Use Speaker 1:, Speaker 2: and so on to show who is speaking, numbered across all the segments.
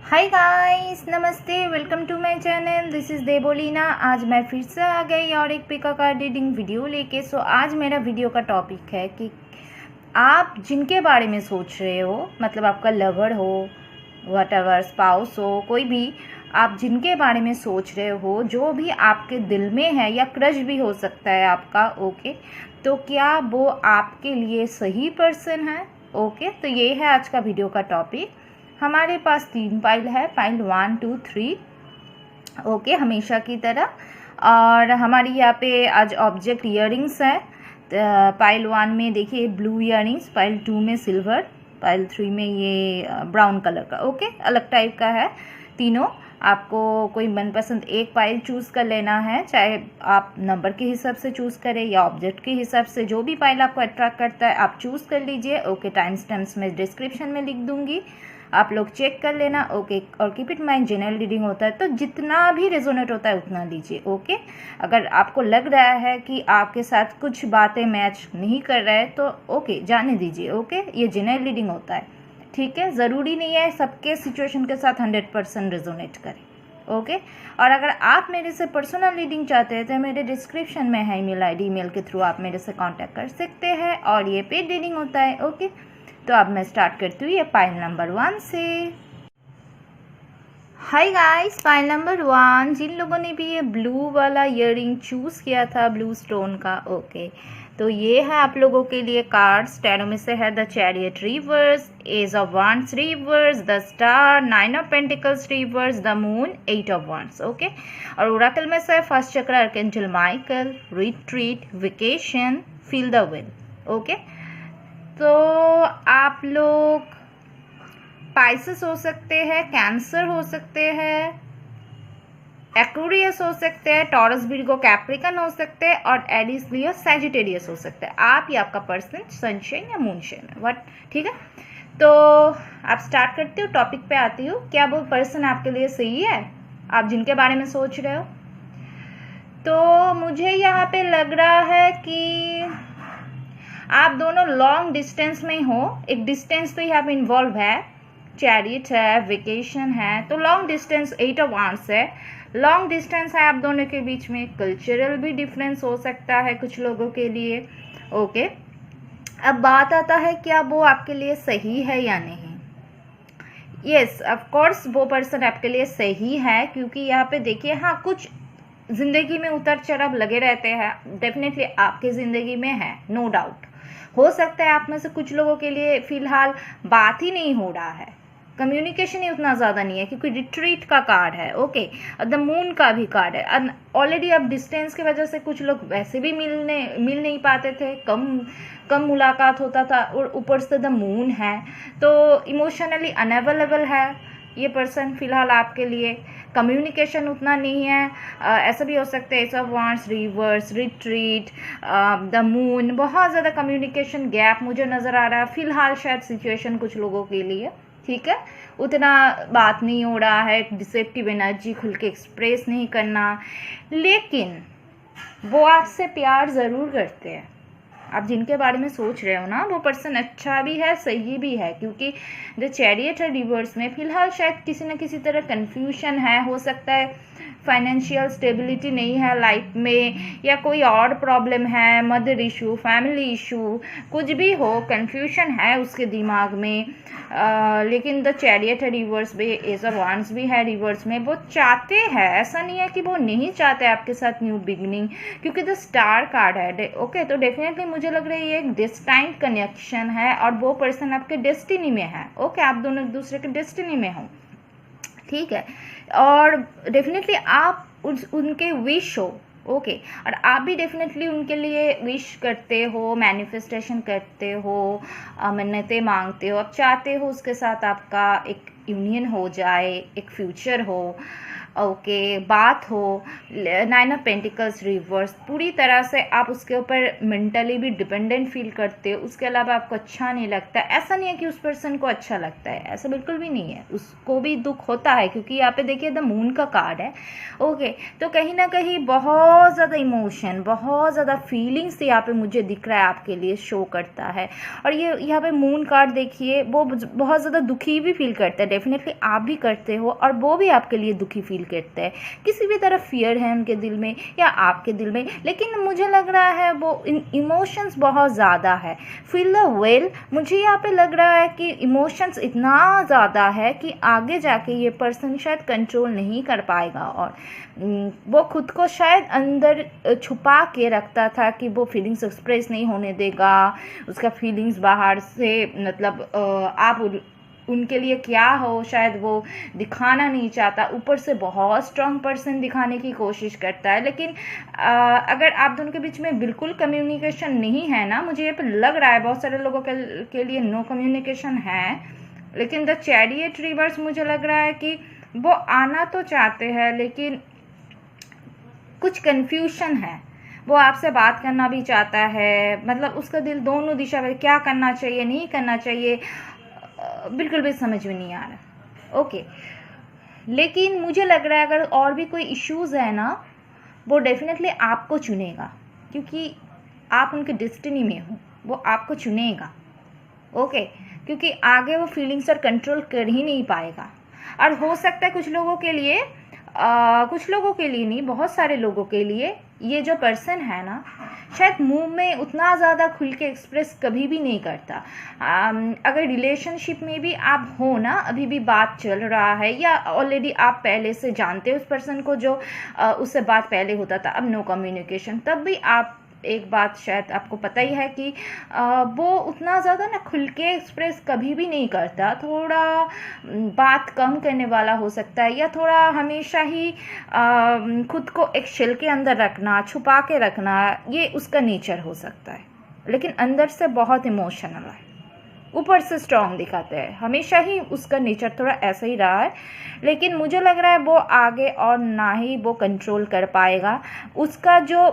Speaker 1: हाय guys, नमस्ते, welcome to my channel. This is Debolina. आज मैं फिर से आ गई और एक पिका कार्ड रीडिंग वीडियो लेके। आज मेरा वीडियो का टॉपिक है कि आप जिनके बारे में सोच रहे हो, मतलब आपका लवर हो, व्हाटएवर, स्पाउस हो, कोई भी, आप जिनके बारे में सोच रहे हो, जो भी आपके दिल में है या क्रश भी हो सकता है आपका, ओके, तो क्या वो आपके लिए सही पर्सन है? ओके, तो ये है आज का वीडियो का टॉपिक। हमारे पास 3 पाइल है, पाइल 1, 2, 3, ओके, हमेशा की तरह। और हमारी यहाँ पे आज ऑब्जेक्ट ईयरिंग्स है। पाइल 1 में देखिए ब्लू ईयरिंग्स, पाइल 2 में सिल्वर, पाइल 3 में ये ब्राउन कलर का, ओके, अलग टाइप का है तीनों। आपको कोई मनपसंद एक पाइल चूज़ कर लेना है, चाहे आप नंबर के हिसाब से चूज़ करें या ऑब्जेक्ट के हिसाब से, जो भी पाइल आपको अट्रैक्ट करता है आप चूज़ कर लीजिए। ओके, टाइम स्टैम्प्स में डिस्क्रिप्शन में लिख दूंगी, आप लोग चेक कर लेना। ओके, और keep it mind general reading होता है तो जितना भी रेजोनेट होता है उतना लीजिए। ओके, अगर आपको लग रहा है कि आपके साथ कुछ बातें मैच नहीं कर रहा है तो ओके, जाने दीजिए। ओके, ये जनरल रीडिंग होता है, ठीक है, ज़रूरी नहीं है सबके सिचुएशन के साथ 100% रेजोनेट करें। ओके, और अगर आप मेरे से पर्सनल रीडिंग चाहते हैं तो मेरे डिस्क्रिप्शन में है ईमेल आईडी, ईमेल के थ्रू आप मेरे से कांटेक्ट कर सकते हैं, और ये पेड रीडिंग होता है। ओके, तो अब मैं स्टार्ट करती हूँ ये पाइल नंबर 1 से। हाय गाइस, पाइल नंबर 1, जिन लोगों ने भी ये ब्लू वाला ईयरिंग चूज़ किया था, ब्लू स्टोन का, ओके, तो ये है आप लोगों के लिए कार्ड्स। टैरो में से है the chariot reverse, ace of wands reverse, the star, 9 of pentacles reverse, the moon, 8 of wands, okay. और ओरेकल में से first chakra archangel Michael, retreat, vacation, feel the wind, okay. तो आप लोग पाइसेस हो सकते हैं, कैंसर हो सकते हैं, एक्वेरियस हो सकते हैं, टॉरस, विर्गो, कैप्रिकन हो सकते हैं, और एरीज, लियो, सैजिटेरियस हो सकते हैं। आप या आपका पर्सन सनशाइन या मूनशाइन है, व्हाट, ठीक है। तो आप स्टार्ट करती हूँ, टॉपिक पे आती हूँ। क्या वो पर्सन आपके लिए सही है, आप जिनके बारे में सोच रहे हो? तो मुझे यहाँ पे लग रहा है कि आप दोनों लॉन्ग डिस्टेंस में हो। एक डिस्टेंस तो यहाँ पे इन्वॉल्व है, चैरियट है, वेकेशन है, तो लॉन्ग डिस्टेंस, 8 ऑफ वांड्स है, लॉन्ग डिस्टेंस है आप दोनों के बीच में। कल्चरल भी डिफरेंस हो सकता है कुछ लोगों के लिए, ओके। अब बात आता है क्या वो आपके लिए सही है या नहीं। यस, ऑफ कोर्स वो पर्सन आपके लिए सही है, क्योंकि यहाँ पे देखिए, हाँ, कुछ जिंदगी में उतर चढ़ाव लगे रहते हैं, डेफिनेटली आपकी जिंदगी में है, नो डाउट। हो सकता है आप में से कुछ लोगों के लिए फिलहाल बात ही नहीं हो रहा है, कम्युनिकेशन ही उतना ज़्यादा नहीं है, क्योंकि रिट्रीट का कार्ड है, ओके, और द मून का भी कार्ड है। ऑलरेडी अब डिस्टेंस की वजह से कुछ लोग वैसे भी मिल नहीं पाते थे, कम मुलाकात होता था, और ऊपर से द मून है, तो इमोशनली अनअवेलेबल है ये पर्सन फिलहाल आपके लिए। कम्युनिकेशन उतना नहीं है, ऐसा भी हो सकता है, S of wands reverse, retreat, the moon, बहुत ज़्यादा कम्युनिकेशन गैप मुझे नज़र आ रहा है फिलहाल, शायद सिचुएशन कुछ लोगों के लिए, ठीक है, उतना बात नहीं हो रहा है, डिसेप्टिव एनर्जी खुल के एक्सप्रेस नहीं करना, लेकिन वो आपसे प्यार ज़रूर करते हैं। आप जिनके बारे में सोच रहे हो ना, वो पर्सन अच्छा भी है, सही भी है, क्योंकि द चैरियट है रिवर्स में, फिलहाल शायद किसी न किसी तरह कन्फ्यूशन है, हो सकता है फाइनेंशियल स्टेबिलिटी नहीं है लाइफ में, या कोई और प्रॉब्लम है, मदर इशू, फैमिली इशू, कुछ भी हो, कन्फ्यूशन है उसके दिमाग में। लेकिन द चैरियट है रिवर्स में, एज ऑफ वांड्स भी है रिवर्स में, वो चाहते हैं, ऐसा नहीं है कि वो नहीं चाहते आपके साथ न्यू बिगनिंग, क्योंकि द स्टार कार्ड है, ओके। तो डेफिनेटली मुझे लग रहा है ये एक डेस्टाइन्ड कनेक्शन है, और वो पर्सन आपके डेस्टिनी में है, ओके, आप दोनों एक दूसरे के डेस्टिनी में हो, ठीक है। और डेफिनेटली आप उनके विश हो, ओके, और आप भी डेफिनेटली उनके लिए विश करते हो, मैनिफेस्टेशन करते हो, मन्नतें मांगते हो, आप चाहते हो उसके साथ आपका एक यूनियन हो जाए, एक फ्यूचर हो, ओके, बात हो, 9 ऑफ पेंटिकल्स रिवर्स, पूरी तरह से आप उसके ऊपर मेंटली भी डिपेंडेंट फील करते हो, उसके अलावा आपको अच्छा नहीं लगता। ऐसा नहीं है कि उस पर्सन को अच्छा लगता है, ऐसा बिल्कुल भी नहीं है, उसको भी दुख होता है, क्योंकि यहाँ पे देखिए द मून का कार्ड है। ओके, तो कहीं ना कहीं बहुत ज़्यादा इमोशन, बहुत ज़्यादा फीलिंग्स यहाँ पे मुझे दिख रहा है आपके लिए शो करता है। और ये यहाँ पे मून कार्ड देखिए, वो बहुत ज़्यादा दुखी भी फील करता है, डेफिनेटली आप भी करते हो, और वो भी आपके लिए दुखी फील करते हैं। किसी भी तरह फियर है उनके दिल में या आपके दिल में, लेकिन मुझे लग रहा है वो इमोशंस बहुत ज़्यादा है। फील द वेल, मुझे यहाँ पे लग रहा है कि इमोशंस इतना ज़्यादा है कि आगे जाके ये पर्सन शायद कंट्रोल नहीं कर पाएगा, और वो खुद को शायद अंदर छुपा के रखता था कि वो फीलिंग्स एक्सप्रेस नहीं होने देगा, उसका फीलिंग्स बाहर से मतलब आप उनके लिए क्या हो शायद वो दिखाना नहीं चाहता। ऊपर से बहुत स्ट्रांग पर्सन दिखाने की कोशिश करता है, लेकिन अगर आप दोनों के बीच में बिल्कुल कम्युनिकेशन नहीं है ना, मुझे ये लग रहा है बहुत सारे लोगों के लिए नो कम्युनिकेशन है, लेकिन द चैरियट रिवर्स मुझे लग रहा है कि वो आना तो चाहते हैं, लेकिन कुछ कन्फ्यूजन है। वो आपसे बात करना भी चाहता है, मतलब उसका दिल दोनों दिशा में, क्या करना चाहिए नहीं करना चाहिए बिल्कुल भी समझ में नहीं आ रहा। ओके, लेकिन मुझे लग रहा है अगर और भी कोई इश्यूज़ है ना, वो डेफिनेटली आपको चुनेगा, क्योंकि आप उनके डेस्टिनी में हो, वो आपको चुनेगा। ओके, क्योंकि आगे वो फीलिंग्स और कंट्रोल कर ही नहीं पाएगा। और हो सकता है कुछ लोगों के लिए नहीं, बहुत सारे लोगों के लिए ये जो पर्सन है ना, शायद मुंह में उतना ज़्यादा खुल के एक्सप्रेस कभी भी नहीं करता। अगर रिलेशनशिप में भी आप हो ना, अभी भी बात चल रहा है, या ऑलरेडी आप पहले से जानते हो उस पर्सन को जो उससे बात पहले होता था, अब नो कम्युनिकेशन, तब भी आप एक बात शायद आपको पता ही है कि वो उतना ज़्यादा ना खुल के एक्सप्रेस कभी भी नहीं करता, थोड़ा बात कम करने वाला हो सकता है, या थोड़ा हमेशा ही खुद को एक शेल के अंदर रखना, छुपा के रखना, ये उसका नेचर हो सकता है। लेकिन अंदर से बहुत इमोशनल है, ऊपर से स्ट्रांग दिखाते हैं, हमेशा ही उसका नेचर थोड़ा ऐसा ही रहा है। लेकिन मुझे लग रहा है वो आगे और ना ही वो कंट्रोल कर पाएगा। उसका जो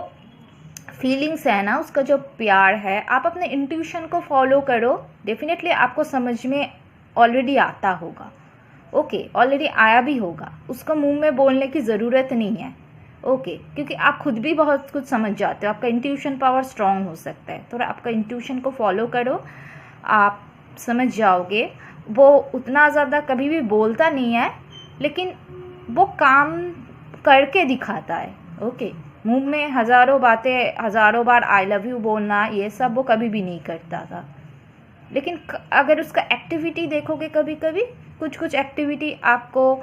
Speaker 1: फीलिंग्स है ना, उसका जो प्यार है, आप अपने इंट्यूशन को फॉलो करो, डेफिनेटली आपको समझ में ऑलरेडी आता होगा। ओके, ऑलरेडी आया भी होगा, उसको मुंह में बोलने की ज़रूरत नहीं है। ओके, क्योंकि आप खुद भी बहुत कुछ समझ जाते हो, आपका इंट्यूशन पावर स्ट्रांग हो सकता है, थोड़ा आपका इंट्यूशन को फॉलो करो, आप समझ जाओगे। वो उतना ज़्यादा कभी भी बोलता नहीं है, लेकिन वो काम करके दिखाता है। ओके, मुंह में हज़ारों बातें, हज़ारों बार आई लव यू बोलना, ये सब वो कभी भी नहीं करता था। लेकिन अगर उसका एक्टिविटी देखोगे, कभी कभी कुछ एक्टिविटी आपको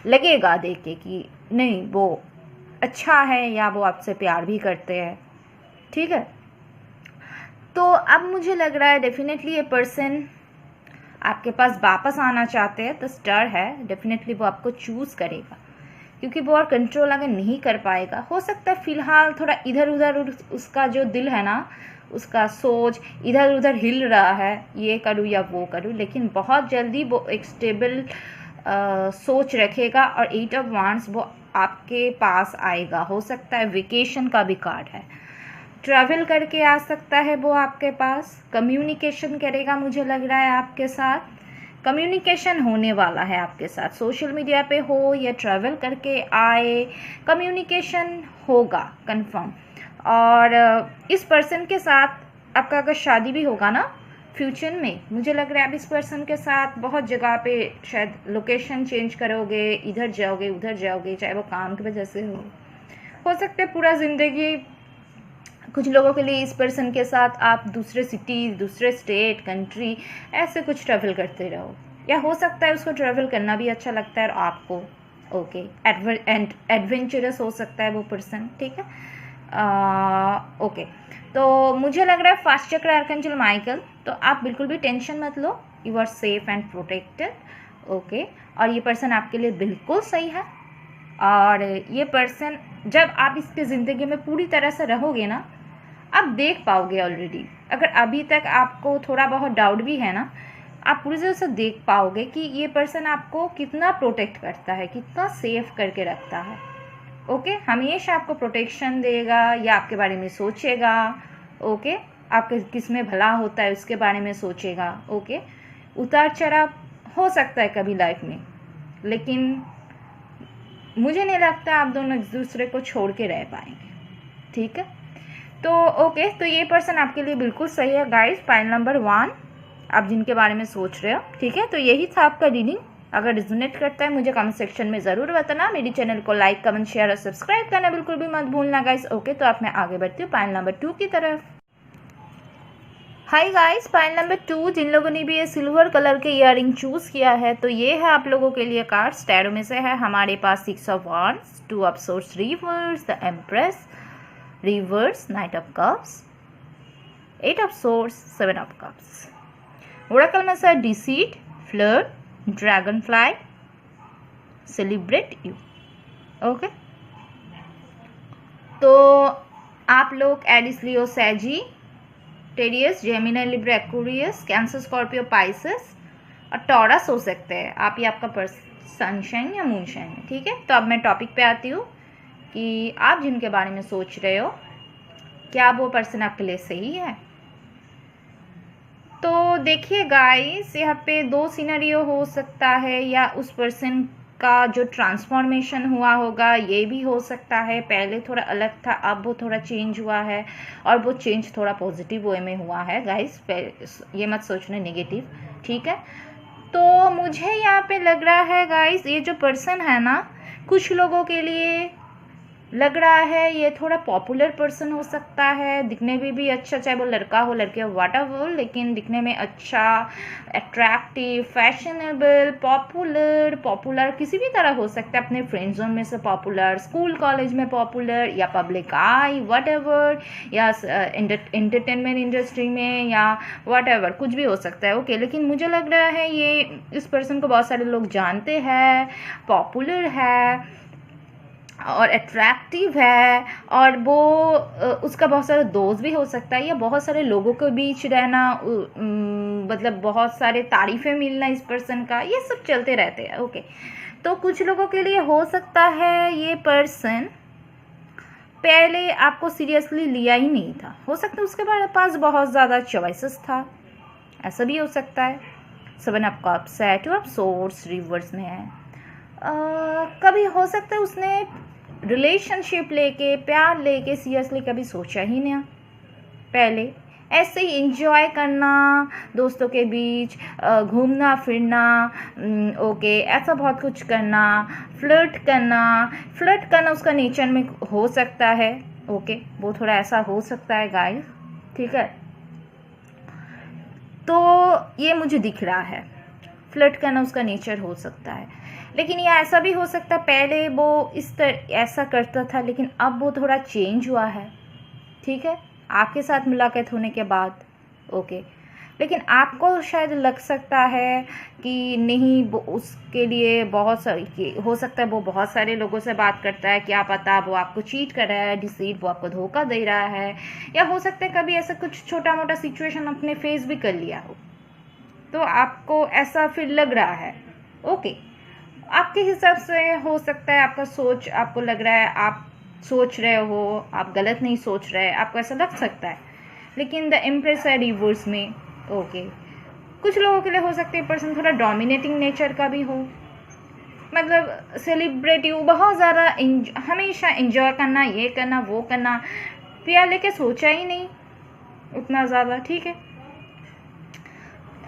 Speaker 1: लगेगा देख के कि नहीं वो अच्छा है, या वो आपसे प्यार भी करते हैं। ठीक है, तो अब मुझे लग रहा है डेफिनेटली ये पर्सन आपके पास वापस आना चाहते हैं, तो स्टार है, डेफिनेटली वो आपको चूज़ करेगा, क्योंकि वो और कंट्रोल अगर नहीं कर पाएगा, हो सकता है फ़िलहाल थोड़ा इधर उधर उसका जो दिल है ना, उसका सोच इधर उधर हिल रहा है, ये करूँ या वो करूँ, लेकिन बहुत जल्दी वो एक स्टेबल सोच रखेगा, और 8 ऑफ वांड्स वो आपके पास आएगा। हो सकता है वेकेशन का भी कार्ड है, ट्रैवल करके आ सकता है वो आपके पास, कम्युनिकेशन करेगा, मुझे लग रहा है आपके साथ कम्युनिकेशन होने वाला है आपके साथ, सोशल मीडिया पे हो या ट्रैवल करके आए, कम्युनिकेशन होगा कंफर्म। और इस पर्सन के साथ आपका अगर शादी भी होगा ना फ्यूचर में, मुझे लग रहा है आप इस पर्सन के साथ बहुत जगह पे शायद लोकेशन चेंज करोगे, इधर जाओगे उधर जाओगे, चाहे वो काम की वजह से हो सकता है पूरा ज़िंदगी। कुछ लोगों के लिए इस पर्सन के साथ आप दूसरे सिटी, दूसरे स्टेट, कंट्री, ऐसे कुछ ट्रैवल करते रहो, या हो सकता है उसको ट्रैवल करना भी अच्छा लगता है और आपको। ओके, एडवेंचरस हो सकता है वो पर्सन। ठीक है, ओके, तो मुझे लग रहा है फास्ट चक्र आर्कैंजल माइकल, तो आप बिल्कुल भी टेंशन मत लो, you are safe and protected. Okay, और ये पर्सन आपके लिए बिल्कुल सही है, और ये पर्सन जब आप इसकी ज़िंदगी में पूरी तरह से रहोगे ना, आप देख पाओगे ऑलरेडी। अगर अभी तक आपको थोड़ा बहुत डाउट भी है ना, आप पूरी तरह से देख पाओगे कि ये पर्सन आपको कितना प्रोटेक्ट करता है, कितना सेफ करके रखता है। ओके, हमेशा आपको प्रोटेक्शन देगा या आपके बारे में सोचेगा। ओके, आपके किस में भला होता है उसके बारे में सोचेगा। ओके, उतार चढ़ाव हो सकता है कभी लाइफ में, लेकिन मुझे नहीं लगता आप दोनों एक दूसरे को छोड़ के रह पाएंगे। ठीक है, तो ओके, तो ये पर्सन आपके लिए बिल्कुल सही है गाइस। पाइल नंबर 1 आप जिनके बारे में सोच रहे हो। ठीक है, तो यही था आपका रीडिंग। अगर रिजोनेट करता है मुझे कमेंट सेक्शन में ज़रूर बताना। मेरी चैनल को लाइक, कमेंट, शेयर और सब्सक्राइब करना बिल्कुल भी मत भूलना गाइस। ओके, तो आप मैं आगे बढ़ती हूँ पाइल नंबर 2 की तरफ। हाय गाइस, पाइल नंबर 2 जिन लोगों ने भी ये सिल्वर कलर के ईयररिंग चूज़ किया है, तो ये है आप लोगों के लिए कार्ड्स। टैरो में से है हमारे पास 6 of wands, 2 of swords reverse, the empress reverse, knight of cups, 8 of swords, 7 of cups. Oracle में से deceit, flirt, dragonfly, celebrate you. Okay, तो आप लोग Aries, Leo, Sagittarius, Gemini, Libra, Aquarius, Cancer, Scorpio, Pisces और Taurus हो सकते हैं आप या आपका सनशाइन या मूनशाइन है। ठीक है, तो अब मैं टॉपिक पे आती हूँ कि आप जिनके बारे में सोच रहे हो क्या वो पर्सन आपके लिए सही है। तो देखिए गाइस, यहाँ पे 2 सिनेरियो हो सकता है, या उस पर्सन का जो ट्रांसफॉर्मेशन हुआ होगा ये भी हो सकता है। पहले थोड़ा अलग था, अब वो थोड़ा चेंज हुआ है, और वो चेंज थोड़ा पॉजिटिव वे में हुआ है गाइस, ये मत सोचना नेगेटिव। ठीक है, तो मुझे यहाँ पे लग रहा है गाइस, ये जो पर्सन है ना, कुछ लोगों के लिए लग रहा है ये थोड़ा पॉपुलर पर्सन हो सकता है। दिखने में भी अच्छा, चाहे वो लड़का हो लड़के हो व्हाटएवर, लेकिन दिखने में अच्छा, अट्रैक्टिव, फैशनेबल, पॉपुलर किसी भी तरह हो सकता है। अपने फ्रेंड जोन में से पॉपुलर, स्कूल कॉलेज में पॉपुलर, या पब्लिक आई व्हाटएवर, या एंटरटेनमेंट इंडस्ट्री में, या व्हाटएवर, कुछ भी हो सकता है। ओके, लेकिन मुझे लग रहा है ये इस पर्सन को बहुत सारे लोग जानते हैं, पॉपुलर है और अट्रैक्टिव है, और वो उसका बहुत सारे दोस्त भी हो सकता है, या बहुत सारे लोगों के बीच रहना, मतलब बहुत सारे तारीफ़ें मिलना इस पर्सन का, ये सब चलते रहते हैं। ओके, तो कुछ लोगों के लिए हो सकता है ये पर्सन पहले आपको सीरियसली लिया ही नहीं था। हो सकता है उसके पास बहुत ज़्यादा चॉइसेस था, ऐसा भी हो सकता है। 7 ऑफ कप्स है, 2 ऑफ सोर्ड्स रिवर्स में है। कभी हो सकता है उसने रिलेशनशिप लेके, प्यार लेके सीरियसली कभी सोचा ही नहीं। पहले ऐसे ही एंजॉय करना, दोस्तों के बीच घूमना फिरना, ओके, ऐसा बहुत कुछ करना, फ्लर्ट करना उसका नेचर में हो सकता है। ओके, वो थोड़ा ऐसा हो सकता है गाइस। ठीक है, तो ये मुझे दिख रहा है, फ्लर्ट करना उसका नेचर हो सकता है। लेकिन ये ऐसा भी हो सकता है पहले वो ऐसा करता था, लेकिन अब वो थोड़ा चेंज हुआ है। ठीक है, आपके साथ मुलाकात होने के बाद। ओके, लेकिन आपको शायद लग सकता है कि नहीं, वो उसके लिए बहुत सारी हो सकता है, वो बहुत सारे लोगों से बात करता है, क्या पता वो आपको चीट कर रहा है, डिसीट, वो आपको धोखा दे रहा है, या हो सकता है कभी ऐसा कुछ छोटा मोटा सिचुएशन अपने फेस भी कर लिया हो, तो आपको ऐसा फिर लग रहा है। ओके, आपके हिसाब से हो सकता है आपका सोच, आपको लग रहा है आप सोच रहे हो, आप गलत नहीं सोच रहे, आपको ऐसा लग सकता है। लेकिन द एम्प्रेस है रिवर्स में। ओके, कुछ लोगों के लिए हो सकता है पर्सन थोड़ा डोमिनेटिंग नेचर का भी हो, मतलब सेलिब्रेटिव, बहुत ज़्यादा हमेशा एंजॉय करना, ये करना वो करना, प्यार लेके सोचा ही नहीं उतना ज़्यादा। ठीक है,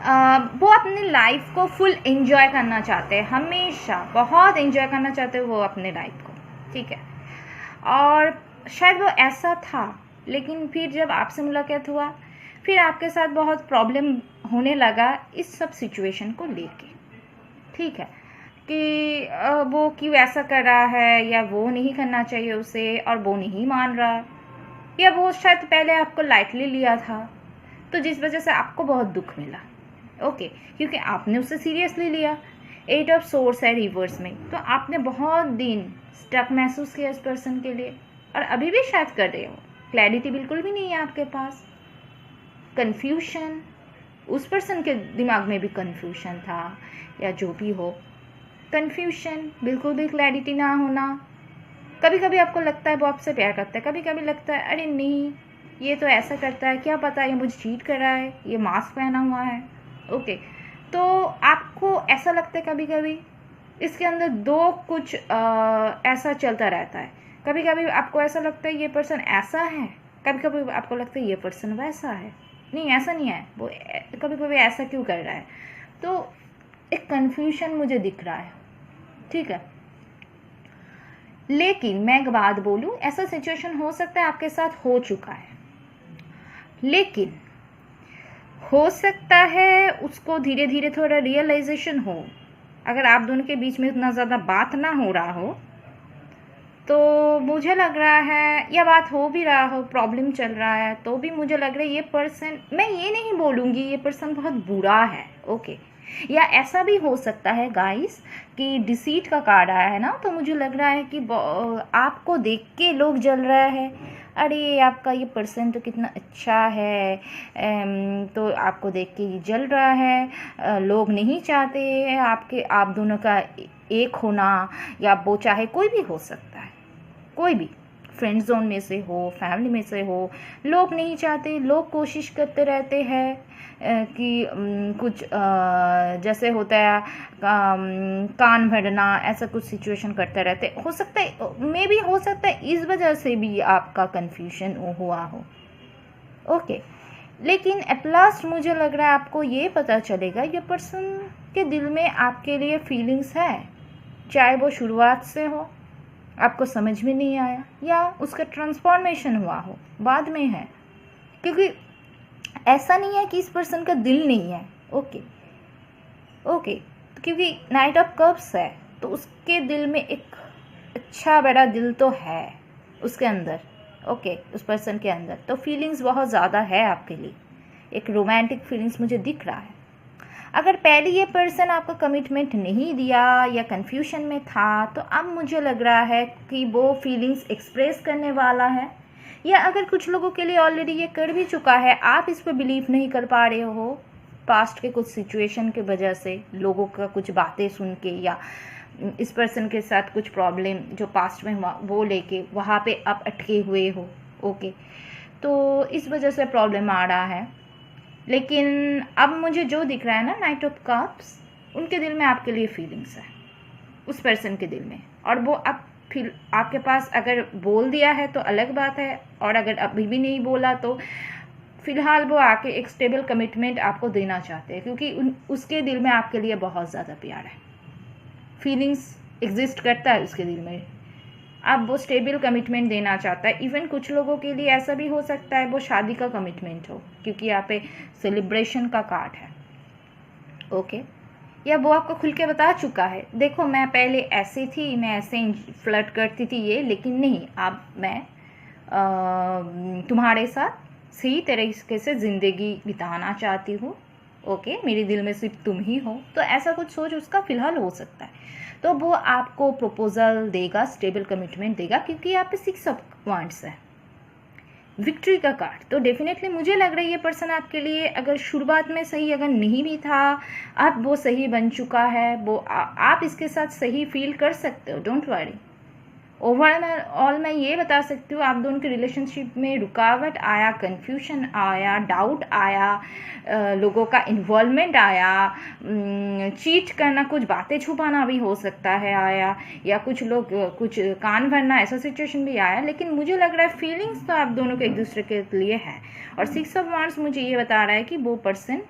Speaker 1: वो अपनी लाइफ को फुल एंजॉय करना चाहते हैं, हमेशा बहुत एंजॉय करना चाहते हैं वो अपने लाइफ को। ठीक है, और शायद वो ऐसा था, लेकिन फिर जब आपसे मुलाकात हुआ, फिर आपके साथ बहुत प्रॉब्लम होने लगा इस सब सिचुएशन को लेके। ठीक है, कि वो क्यों ऐसा कर रहा है, या वो नहीं करना चाहिए उसे और वो नहीं मान रहा, या वो शायद पहले आपको लाइटली लिया था, तो जिस वजह से आपको बहुत दुख मिला। ओके, क्योंकि आपने उसे सीरियसली लिया। 8 ऑफ सोर्ड्स है रिवर्स में, तो आपने बहुत दिन स्टक महसूस किया इस पर्सन के लिए, और अभी भी शायद कर रहे हो। क्लैरिटी बिल्कुल भी नहीं है आपके पास, कन्फ्यूशन, उस पर्सन के दिमाग में भी कन्फ्यूजन था या जो भी हो, कन्फ्यूजन, बिल्कुल भी क्लैरिटी ना होना। कभी कभी आपको लगता है वो आपसे प्यार करता है, कभी कभी लगता है अरे नहीं ये तो ऐसा करता है, क्या पता ये मुझे चीट कर रहा है, ये मास्क पहना हुआ है। ओके, तो आपको ऐसा लगता है कभी कभी इसके अंदर दो कुछ ऐसा चलता रहता है। कभी कभी आपको ऐसा लगता है ये पर्सन ऐसा है, कभी कभी आपको लगता है ये पर्सन वैसा है, नहीं ऐसा नहीं है वो, कभी कभी ऐसा क्यों कर रहा है। तो एक कन्फ्यूजन मुझे दिख रहा है, ठीक है। लेकिन मैं एक बात बोलूं, ऐसा सिचुएशन हो सकता है आपके साथ हो चुका है, लेकिन हो सकता है उसको धीरे धीरे थोड़ा रियलाइजेशन हो। अगर आप दोनों के बीच में इतना ज़्यादा बात ना हो रहा हो तो मुझे लग रहा है, या बात हो भी रहा हो, प्रॉब्लम चल रहा है, तो भी मुझे लग रहा है ये पर्सन, मैं ये नहीं बोलूँगी ये पर्सन बहुत बुरा है, ओके। या ऐसा भी हो सकता है गाइस कि डिसीट का कार्ड आया है ना, तो मुझे लग रहा है कि आपको देख के लोग जल रहा है, अरे आपका ये पर्सन तो कितना अच्छा है, तो आपको देख के ये जल रहा है। लोग नहीं चाहते आप दोनों का एक होना, या वो चाहे कोई भी हो सकता है, कोई भी, फ्रेंड जोन में से हो, फैमिली में से हो, लोग नहीं चाहते, लोग कोशिश करते रहते हैं कि कुछ जैसे होता है कान भरना, ऐसा कुछ सिचुएशन करते रहते। हो सकता है मे भी, हो सकता है इस वजह से भी आपका कन्फ्यूजन हुआ हो, ओके। लेकिन एट लास्ट मुझे लग रहा है आपको ये पता चलेगा ये पर्सन के दिल में आपके लिए फीलिंग्स है, चाहे वो शुरुआत से हो, आपको समझ में नहीं आया, या उसका ट्रांसफॉर्मेशन हुआ हो बाद में है। क्योंकि ऐसा नहीं है कि इस पर्सन का दिल नहीं है, ओके ओके, क्योंकि नाइट ऑफ कप्स है तो उसके दिल में एक अच्छा बड़ा दिल तो है उसके अंदर, ओके, उस पर्सन के अंदर तो फीलिंग्स बहुत ज़्यादा है आपके लिए, एक रोमांटिक फीलिंग्स मुझे दिख रहा है। अगर पहले ये पर्सन आपको कमिटमेंट नहीं दिया या कन्फ्यूजन में था, तो अब मुझे लग रहा है कि वो फीलिंग्स एक्सप्रेस करने वाला है। या अगर कुछ लोगों के लिए ऑलरेडी ये कर भी चुका है, आप इस पर बिलीव नहीं कर पा रहे हो पास्ट के कुछ सिचुएशन के वजह से, लोगों का कुछ बातें सुन के, या इस पर्सन के साथ कुछ प्रॉब्लम जो पास्ट में हुआ वो लेके वहाँ पे आप अटके हुए हो, ओके, तो इस वजह से प्रॉब्लम आ रहा है। लेकिन अब मुझे जो दिख रहा है ना, नाइट ऑफ कप्स, उनके दिल में आपके लिए फीलिंग्स है, उस पर्सन के दिल में, और वो अब फिर आपके पास अगर बोल दिया है तो अलग बात है, और अगर अभी भी नहीं बोला तो फिलहाल वो आके एक स्टेबल कमिटमेंट आपको देना चाहते हैं, क्योंकि उसके दिल में आपके लिए बहुत ज़्यादा प्यार है, फीलिंग्स एग्जिस्ट करता है उसके दिल में, अब वो स्टेबल कमिटमेंट देना चाहता है। इवन कुछ लोगों के लिए ऐसा भी हो सकता है वो शादी का कमिटमेंट हो, क्योंकि यहाँ पे सेलिब्रेशन का कार्ड है, ओके। या वो आपको खुल के बता चुका है, देखो मैं पहले ऐसी थी, मैं ऐसे फ्लर्ट करती थी ये, लेकिन नहीं, अब मैं तुम्हारे साथ सही तरीके से ज़िंदगी बिताना चाहती हूँ, ओके, मेरे दिल में सिर्फ तुम ही हो। तो ऐसा कुछ सोच उसका फ़िलहाल हो सकता है, तो वो आपको प्रपोजल देगा, स्टेबल कमिटमेंट देगा, क्योंकि यहाँ पे 6 ऑफ वांड्स है, विक्ट्री का कार्ड। तो डेफिनेटली मुझे लग रहा है ये पर्सन आपके लिए अगर शुरुआत में सही अगर नहीं भी था, अब वो सही बन चुका है, वो आप इसके साथ सही फील कर सकते हो, डोंट वरी। ओवरऑल मैं ये बता सकती हूँ आप दोनों के रिलेशनशिप में रुकावट आया, कन्फ्यूजन आया, डाउट आया, लोगों का इन्वॉल्वमेंट आया, चीट करना, कुछ बातें छुपाना भी हो सकता है आया, या कुछ लोग कुछ कान भरना, ऐसा सिचुएशन भी आया। लेकिन मुझे लग रहा है फीलिंग्स तो आप दोनों के एक दूसरे के लिए है, और 6 ऑफ वांड्स मुझे ये बता रहा है कि वो पर्सन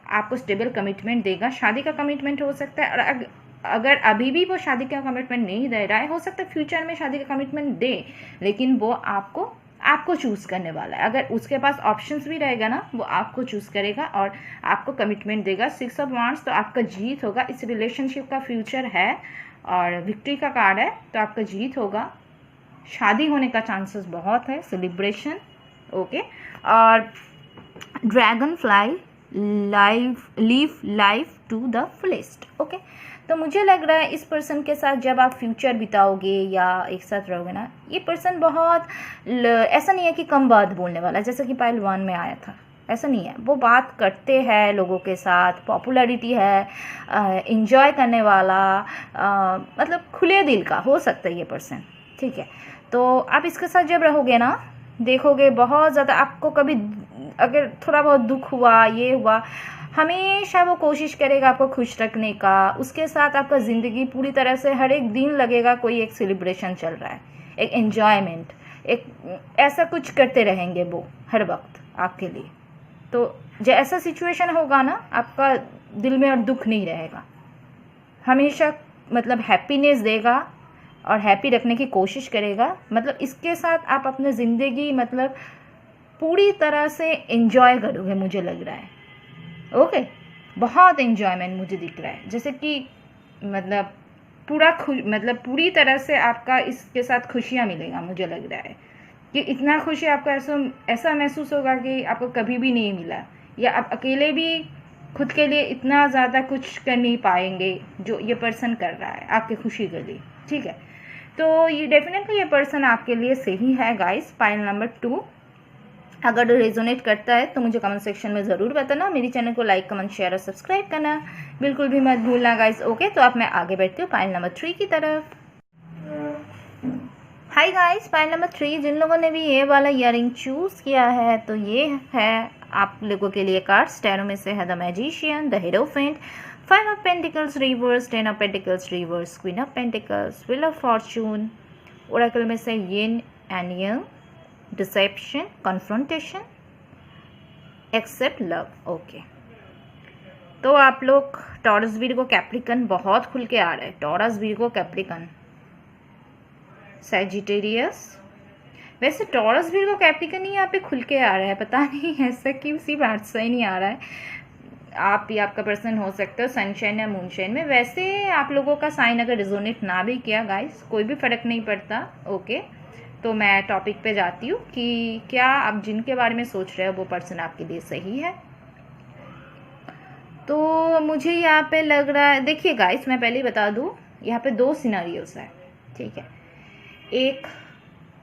Speaker 1: आपको स्टेबल कमिटमेंट देगा, शादी का कमिटमेंट हो सकता है, और अगर अभी भी वो शादी का कमिटमेंट नहीं दे रहा है, हो सकता है फ्यूचर में शादी का कमिटमेंट दे, लेकिन वो आपको चूज़ करने वाला है। अगर उसके पास ऑप्शंस भी रहेगा ना, वो आपको चूज़ करेगा और आपको कमिटमेंट देगा। 6 ऑफ वांड्स, तो आपका जीत होगा, इस रिलेशनशिप का फ्यूचर है, और विक्ट्री का कार्ड है, तो आपका जीत होगा, शादी होने का चांसेस बहुत है, सेलिब्रेशन, ओके। और dragonfly live life to the fullest, okay. तो मुझे लग रहा है इस पर्सन के साथ जब आप फ्यूचर बिताओगे या एक साथ रहोगे ना, ये पर्सन बहुत ऐसा नहीं है कि कम बात बोलने वाला है, जैसा कि पाइल 1 में आया था, ऐसा नहीं है, वो बात करते हैं लोगों के साथ, पॉपुलैरिटी है, इंजॉय करने वाला, मतलब खुले दिल का हो सकता है ये पर्सन, ठीक है। तो आप इसके साथ जब रहोगे ना, देखोगे बहुत ज़्यादा आपको, कभी अगर थोड़ा बहुत दुख हुआ, ये हुआ, हमेशा वो कोशिश करेगा आपको खुश रखने का, उसके साथ आपका ज़िंदगी पूरी तरह से हर एक दिन लगेगा कोई एक सेलिब्रेशन चल रहा है, एक एन्जॉयमेंट, एक ऐसा कुछ करते रहेंगे वो हर वक्त आपके लिए। तो जैसा सिचुएशन होगा ना, आपका दिल में और दुख नहीं रहेगा, हमेशा मतलब हैप्पीनेस देगा और हैप्पी रखने की कोशिश करेगा। मतलब इसके साथ आप अपनी ज़िंदगी मतलब पूरी तरह से एंजॉय करोगे, मुझे लग रहा है। ओके, बहुत एंजॉयमेंट मुझे दिख रहा है, जैसे कि मतलब मतलब पूरी तरह से आपका इसके साथ खुशियाँ मिलेगा, मुझे लग रहा है कि इतना खुशी आपको ऐसा महसूस होगा कि आपको कभी भी नहीं मिला, या आप अकेले भी खुद के लिए इतना ज़्यादा कुछ कर नहीं पाएंगे जो ये पर्सन कर रहा है आपकी खुशी के लिए, ठीक है। तो ये डेफिनेटली ये पर्सन आपके लिए सही है गाइस। पाइल नंबर 2 अगर रेजोनेट करता है तो मुझे कमेंट सेक्शन में ज़रूर बताना। मेरी चैनल को लाइक, कमेंट, शेयर और सब्सक्राइब करना बिल्कुल भी मत भूलना गाइस। ओके, तो अब मैं आगे बढ़ती हूँ पाइल नंबर 3 की तरफ। हाय गाइस, पाइल नंबर 3 जिन लोगों ने भी ये वाला ईयरिंग चूज़ किया है, तो ये है आप लोगों के लिए कार्ड्स। टैरो में से है the magician, the hierophant, 5 of pentacles reverse, 10 of pentacles reverse, queen of pentacles, wheel of fortune, oracle में से yin and yang, deception, confrontation, accept love. Okay, तो आप लोग टॉरस, वीर्गो, कैप्रिकन बहुत खुल के आ रहा है। Taurus, Virgo, Capricorn, Sagittarius. वैसे टॉरस, वीर्गो, कैप्रिकन ही यहाँ पे खुल के आ रहा है, पता नहीं ऐसा क्यों, सिर्फ आर्ट्स ही नहीं आ रहा है। आप भी, आपका पर्सन हो सकता है सनशाइन या मूनशाइन में। वैसे आप लोगों का साइन अगर रिजोनेट ना भी किया गाइस, कोई भी फ़र्क नहीं पड़ता। ओके, तो मैं टॉपिक पे जाती हूँ कि क्या आप जिनके बारे में सोच रहे हो वो पर्सन आपके लिए सही है। तो मुझे यहाँ पे लग रहा है, देखिए गाइस मैं पहले ही बता दूँ, यहाँ पे 2 सिनेरियोस है, ठीक है। एक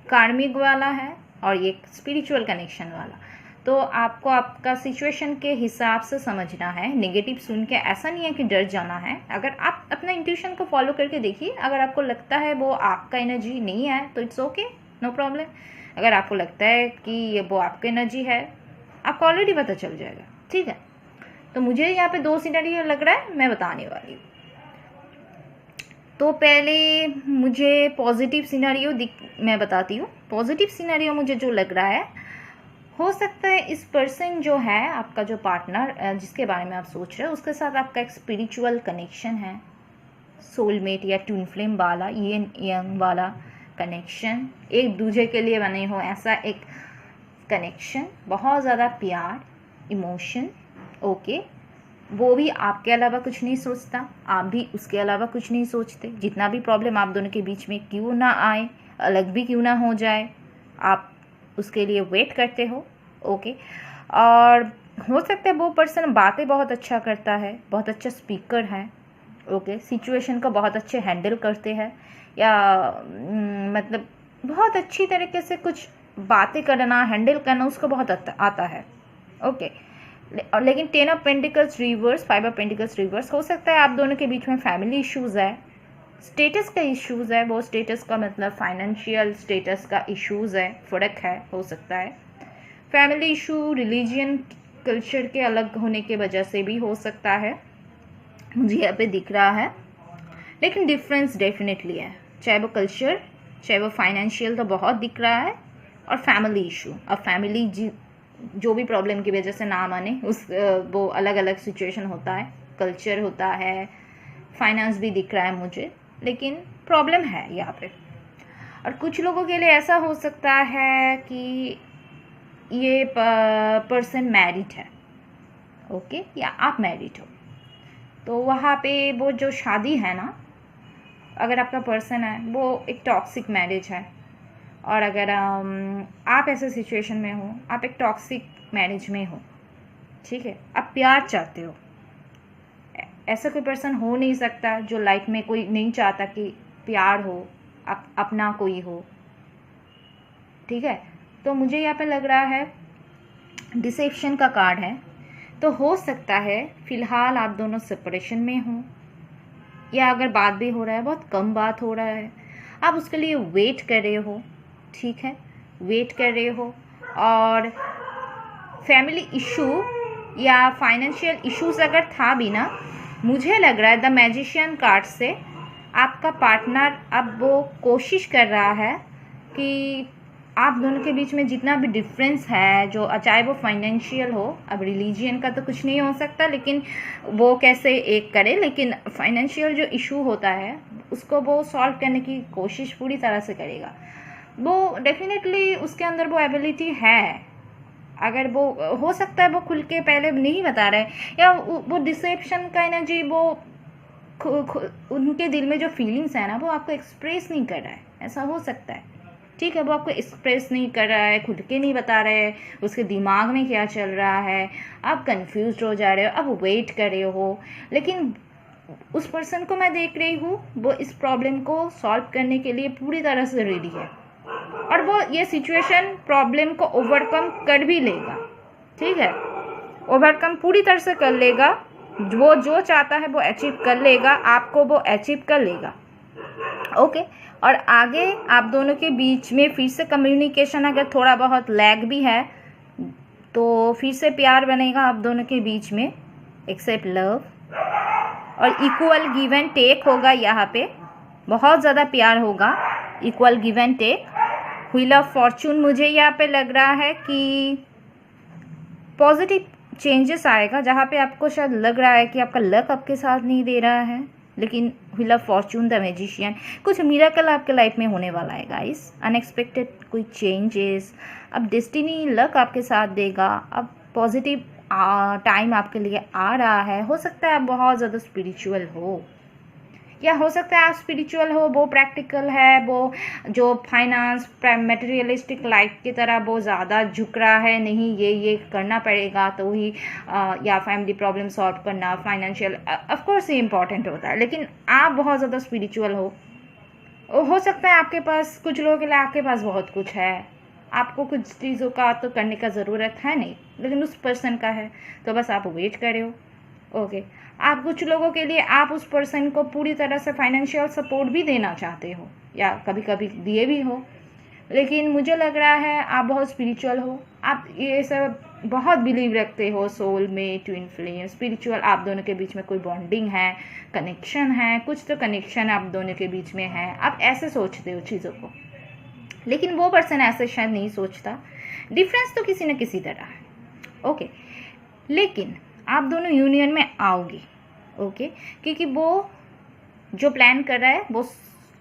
Speaker 1: कार्मिक वाला है और एक स्पिरिचुअल कनेक्शन वाला। तो आपको आपका सिचुएशन के हिसाब से समझना है। नेगेटिव सुन के ऐसा नहीं है कि डर जाना है। अगर आप अपना इंट्यूशन को फॉलो करके देखिए, अगर आपको लगता है वो आपका एनर्जी नहीं है तो इट्स ओके, नो प्रॉब्लम। अगर आपको लगता है कि ये वो आपका एनर्जी है, आपको ऑलरेडी पता चल जाएगा, ठीक है। तो मुझे यहाँ पे 2 सिनेरियो लग रहा है, मैं बताने वाली हूँ। तो पहले मुझे पॉजिटिव सिनेरियो मैं बताती हूँ। पॉजिटिव सिनेरियो मुझे जो लग रहा है, हो सकता है इस पर्सन जो है आपका, जो पार्टनर जिसके बारे में आप सोच रहे हो, उसके साथ आपका एक स्पिरिचुअल कनेक्शन है, सोलमेट या ट्विन फ्लेम वाला, यिन यंग वाला कनेक्शन, एक दूसरे के लिए बने हो ऐसा एक कनेक्शन, बहुत ज़्यादा प्यार, इमोशन। ओके, वो भी आपके अलावा कुछ नहीं सोचता, आप भी उसके अलावा कुछ नहीं सोचते। जितना भी प्रॉब्लम आप दोनों के बीच में क्यों ना आए, अलग भी क्यों ना हो जाए, आप उसके लिए वेट करते हो। ओके, और हो सकता है वो पर्सन बातें बहुत अच्छा करता है, बहुत अच्छा स्पीकर है। ओके, सिचुएशन को बहुत अच्छे हैंडल करते हैं, या मतलब बहुत अच्छी तरीके से कुछ बातें करना, हैंडल करना उसको बहुत आता है। ओके, और लेकिन 10 of pentacles reverse, 5 of pentacles reverse, हो सकता है आप दोनों के बीच में फैमिली इश्यूज़ है, स्टेटस का इश्यूज़ है। वो स्टेटस का मतलब फाइनेंशियल स्टेटस का इश्यूज़ है, फ़र्क है, हो सकता है फैमिली इशू, रिलीजियन, कल्चर के अलग होने के वजह से भी हो सकता है, मुझे यहाँ पे दिख रहा है। लेकिन डिफरेंस डेफिनेटली है, चाहे वो कल्चर, चाहे वो फाइनेंशियल, तो बहुत दिख रहा है। और फैमिली इशू, अब फैमिली जो भी प्रॉब्लम की वजह से ना माने, वो अलग अलग सिचुएशन होता है, कल्चर होता है, फाइनेंस भी दिख रहा है मुझे, लेकिन प्रॉब्लम है यहाँ पे। और कुछ लोगों के लिए ऐसा हो सकता है कि ये पर्सन मैरिड है, ओके, या आप मैरिड हो, तो वहाँ पे वो जो शादी है ना, अगर आपका पर्सन है वो एक टॉक्सिक मैरिज है, और अगर आप ऐसे सिचुएशन में हो, आप एक टॉक्सिक मैरिज में हो, ठीक है, आप प्यार चाहते हो, ऐसा कोई पर्सन हो नहीं सकता जो लाइफ में कोई नहीं चाहता कि प्यार हो, अपना कोई हो, ठीक है। तो मुझे यहाँ पे लग रहा है डिसेप्शन का कार्ड है। तो हो सकता है फ़िलहाल आप दोनों सेपरेशन में हों, या अगर बात भी हो रहा है बहुत कम बात हो रहा है, आप उसके लिए वेट कर रहे हो, ठीक है, वेट कर रहे हो। और फैमिली इशू या फाइनेंशियल इश्यूज अगर था भी ना, मुझे लग रहा है द मैजिशियन कार्ड से आपका पार्टनर अब वो कोशिश कर रहा है कि आप दोनों के बीच में जितना भी डिफरेंस है, जो चाहे वो फाइनेंशियल हो, अब रिलीजियन का तो कुछ नहीं हो सकता, लेकिन वो कैसे एक करे, लेकिन फाइनेंशियल जो इशू होता है उसको वो सॉल्व करने की कोशिश पूरी तरह से करेगा। वो डेफिनेटली उसके अंदर वो एबिलिटी है। अगर वो हो सकता है वो खुल के पहले नहीं बता रहे, या वो डिसेप्शन का एनर्जी वो उनके दिल में जो फीलिंग्स है ना वो आपको एक्सप्रेस नहीं कर रहा है, ऐसा हो सकता है, ठीक है। वो आपको एक्सप्रेस नहीं कर रहा है, खुद के नहीं बता रहे है उसके दिमाग में क्या चल रहा है, आप कंफ्यूज हो जा रहे हो, आप वेट कर रहे हो। लेकिन उस पर्सन को मैं देख रही हूँ वो इस प्रॉब्लम को सॉल्व करने के लिए पूरी तरह से रेडी है, और वो ये सिचुएशन प्रॉब्लम को ओवरकम कर भी लेगा, ठीक है, ओवरकम पूरी तरह से कर लेगा। वो जो चाहता है वो अचीव कर लेगा, आपको वो अचीव कर लेगा, ओके। और आगे आप दोनों के बीच में फिर से कम्युनिकेशन अगर थोड़ा बहुत लैग भी है तो फिर से प्यार बनेगा आप दोनों के बीच में, एक्सेप्ट लव, और इक्वल गिव एंड टेक होगा। यहाँ पे बहुत ज़्यादा प्यार होगा, equal give and take. Wheel of fortune मुझे यहाँ पे लग रहा है कि पॉजिटिव चेंजेस आएगा, जहाँ पे आपको शायद लग रहा है कि आपका लक आपके साथ नहीं दे रहा है, लेकिन wheel of Fortune, the magician, कुछ मिरेकल आपके लाइफ में होने वाला है गाइस, अनएक्सपेक्टेड कोई चेंजेस। अब डेस्टिनी लक आपके साथ देगा, अब पॉजिटिव टाइम आपके लिए आ रहा है। हो सकता है आप बहुत ज़्यादा स्पिरिचुअल हो, या हो सकता है आप स्पिरिचुअल हो वो प्रैक्टिकल है, वो जो फाइनेंस मटेरियलिस्टिक लाइफ की तरह वो ज़्यादा झुक रहा है, नहीं ये करना पड़ेगा तो ही या फैमिली प्रॉब्लम सॉल्व करना, फाइनेंशियल ऑफकोर्स ये इंपॉर्टेंट होता है, लेकिन आप बहुत ज़्यादा स्पिरिचुअल हो सकता है आपके पास, कुछ लोगों के लिए आपके पास बहुत कुछ है, आपको कुछ चीज़ों का तो करने का ज़रूरत है नहीं, लेकिन उस पर्सन का है, तो बस आप वेट कर रहे हो, ओके। आप कुछ लोगों के लिए आप उस पर्सन को पूरी तरह से फाइनेंशियल सपोर्ट भी देना चाहते हो, या कभी कभी दिए भी हो, लेकिन मुझे लग रहा है आप बहुत स्पिरिचुअल हो, आप ये सब बहुत बिलीव रखते हो, सोल में, ट्विन फ्लेम, स्पिरिचुअल, आप दोनों के बीच में कोई बॉन्डिंग है, कनेक्शन है, कुछ तो कनेक्शन आप दोनों के बीच में है, आप ऐसे सोचते हो चीज़ों को, लेकिन वो पर्सन ऐसे शायद नहीं सोचता। डिफरेंस तो किसी न किसी तरह है, ओके। लेकिन आप दोनों यूनियन में आओगे, ओके, क्योंकि वो जो प्लान कर रहा है वो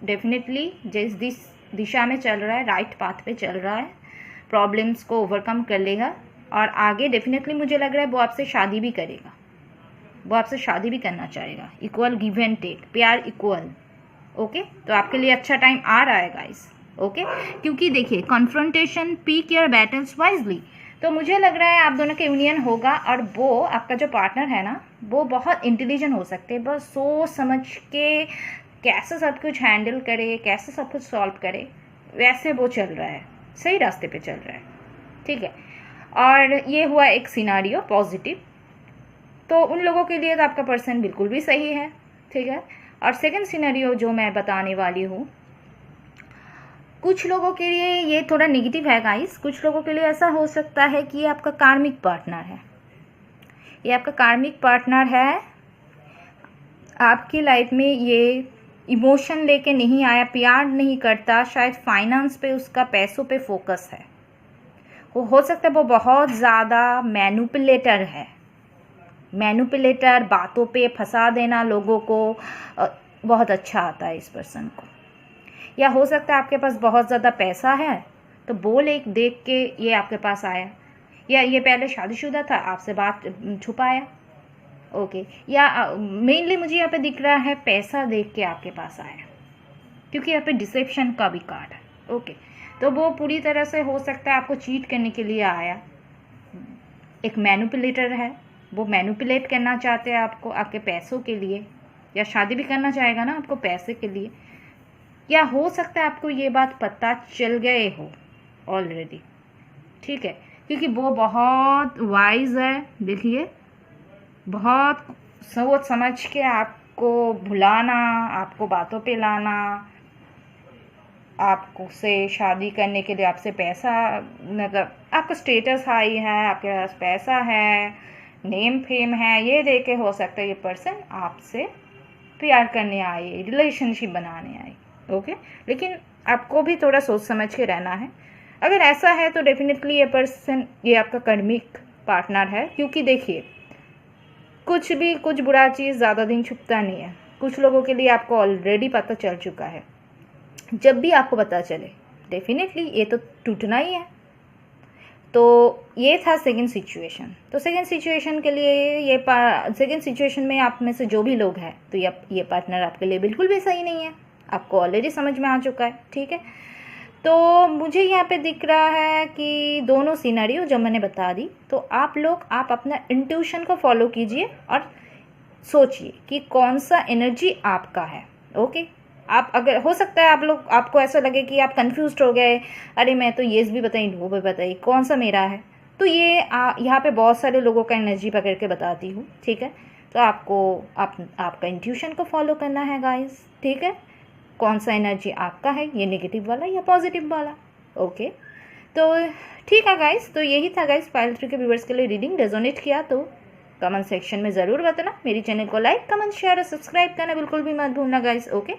Speaker 1: डेफिनेटली जिस दिशा में चल रहा है, राइट पाथ पे चल रहा है, प्रॉब्लम्स को ओवरकम कर लेगा, और आगे डेफिनेटली मुझे लग रहा है वो आपसे शादी भी करेगा, वो आपसे शादी भी करना चाहेगा। इक्वल गिव एंड टेक, प्यार इक्वल, ओके। तो आपके लिए अच्छा टाइम आ रहा है गाइस, ओके, क्योंकि देखिए confrontation, pick your battles wisely, तो मुझे लग रहा है आप दोनों का यूनियन होगा, और वो आपका जो पार्टनर है ना वो बहुत इंटेलिजेंट हो सकते हैं, बस सोच समझ के कैसे सब कुछ हैंडल करे, कैसे सब कुछ सॉल्व करे, वैसे वो चल रहा है, सही रास्ते पे चल रहा है, ठीक है। और ये हुआ एक सिनारियो पॉजिटिव, तो उन लोगों के लिए तो आपका पर्सन बिल्कुल भी सही है, ठीक है। और सेकंड सिनारियो जो मैं बताने वाली हूँ, कुछ लोगों के लिए ये थोड़ा नेगेटिव है गाइस, कुछ लोगों के लिए ऐसा हो सकता है कि ये आपका कार्मिक पार्टनर है, ये आपका कार्मिक पार्टनर है, आपकी लाइफ में ये इमोशन लेके नहीं आया, प्यार नहीं करता, शायद फाइनेंस पे उसका पैसों पे फोकस है, वो हो सकता है वो बहुत ज़्यादा मैनिपुलेटर है, मैनिपुलेटर, बातों पे फंसा देना लोगों को बहुत अच्छा आता है इस पर्सन को। या हो सकता है आपके पास बहुत ज़्यादा पैसा है तो बोल एक देख के ये आपके पास आया, या ये पहले शादीशुदा था आपसे बात छुपाया, ओके। या मेनली मुझे यहाँ पे दिख रहा है पैसा देख के आपके पास आया, क्योंकि यहाँ पे डिसेप्शन का भी कार्ड है, ओके। तो वो पूरी तरह से हो सकता है आपको चीट करने के लिए आया, एक मैनिपुलेटर है, वो मैनिपुलेट करना चाहते हैं आपको आपके पैसों के लिए, या शादी भी करना चाहेगा ना आपको पैसे के लिए, या हो सकता है आपको ये बात पता चल गए हो ऑलरेडी, ठीक है, क्योंकि वो बहुत वाइज है। देखिए, बहुत सोच समझ के आपको भुलाना, आपको बातों पे लाना, आपको से शादी करने के लिए आपसे पैसा, मतलब आपका स्टेटस हाई है, आपके पास पैसा है, नेम फेम है, ये देके हो सकता है ये पर्सन आपसे प्यार करने आए, रिलेशनशिप बनाने आए। ओके, लेकिन आपको भी थोड़ा सोच समझ के रहना है। अगर ऐसा है तो डेफिनेटली ये पर्सन, ये आपका कर्मिक पार्टनर है। क्योंकि देखिए, कुछ बुरा चीज़ ज़्यादा दिन छुपता नहीं है। कुछ लोगों के लिए आपको ऑलरेडी पता चल चुका है। जब भी आपको पता चले, डेफिनेटली ये तो टूटना ही है। तो ये था सेकंड सिचुएशन। तो सेकंड सिचुएशन के लिए सेकंड सिचुएशन में आप में से जो भी लोग हैं, तो ये पार्टनर आपके लिए बिल्कुल भी सही नहीं है। आपको ऑलरेडी समझ में आ चुका है, ठीक है। तो मुझे यहाँ पे दिख रहा है कि दोनों सिनेरियो जो मैंने बता दी, तो आप अपना इंट्यूशन को फॉलो कीजिए और सोचिए कि कौन सा एनर्जी आपका है। ओके, आप अगर हो सकता है आपको ऐसा लगे कि आप कंफ्यूज्ड हो गए, अरे मैं तो ये भी बताई, वो भी बताई, कौन सा मेरा है। तो ये यहाँ पे बहुत सारे लोगों का एनर्जी पकड़ के बताती हूँ, ठीक है। तो आपका इंट्यूशन को फॉलो करना है गाइस, ठीक है। कौन सा एनर्जी आपका है, ये नेगेटिव वाला या पॉजिटिव वाला। ओके, तो ठीक है गाइस। तो यही था गाइस पाइल 3 के व्यूवर्स के लिए रीडिंग। रेजोनेट किया तो कमेंट सेक्शन में ज़रूर बताना। मेरी चैनल को लाइक, कमेंट, शेयर और सब्सक्राइब करना बिल्कुल भी मत भूलना गाइस। ओके,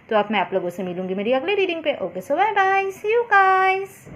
Speaker 1: तो अब मैं आप लोगों से मिलूंगी मेरी अगली रीडिंग पे। Okay, so bye bye, see you guys.